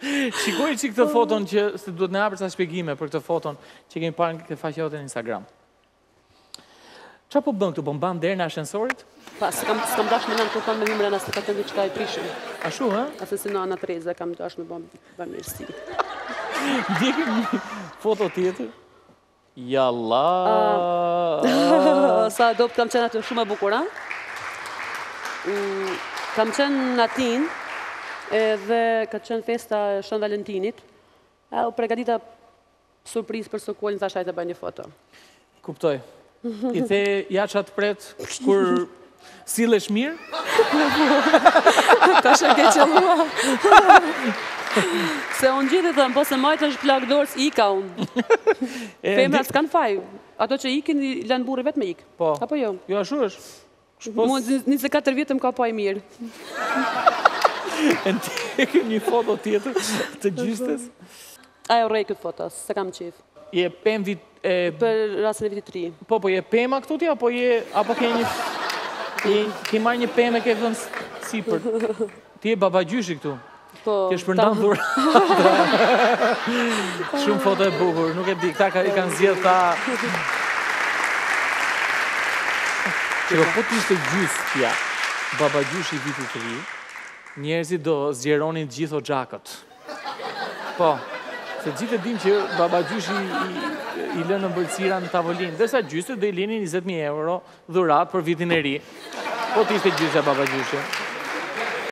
Shikoj që këtë foton që se duhet në apër sa shpjegime për këtë foton që kemi parë në këtë faqe jote në Instagram. Qa po bën këtu? Po mban derë në ashensorit? Pa, s'kam dash me nënë kërkon me vimre nëse ka të një qka i prishëm. Ashu, ha? Ase si në Ana Tereza kam dash me bërë mirësi. Ndjekim një foto tjetër. Jalla! Sa adopt kam qenë atë shumë e bukura. Kam qenë në Atin, edhe ka qenë festa Shën Valentinit. U pregadita surprizë për Sokolin, thashaj të bëj një foto. Kuptoj. I the ja qatë pret kur sillesh mirë? Ta shë ke qëllua. Se unë gjithë thëmë, po se majtë është plak dorës, ika unë. Femrat s'kanë faj. Ato që ikin, lanë burri vetë me ikë. Po. Apo jo? Jo, ashu është. Mu 24 vjetëm ka pa i mirë. E ndjekim një foto tjetër të gjystes. Ajo rej këtë foto, se kam qef. Je pem vit... Për rasën e vitit 3. Po, je pema këtu ti, apo ke një... Ke marrë një pemë e ke vënë sipër. Ti je babagjyshi këtu. Po. Ti je shpërndan dhura. Shumë foto e bukur, nuk e di, këta i kanë zgjedhë ta... Që po t'ishte gjysë babagjyshi i vitit 3, njerëzit do zgjeronin gjithë o gjakët. Po. Se gjithë e dim që babagjyshi i lënë në mbërësira në tavolinë, dërsa gjysët dhe i linin 20.000 euro dhurat për vitin e ri. Po t'ishte gjysë e babagjyshi.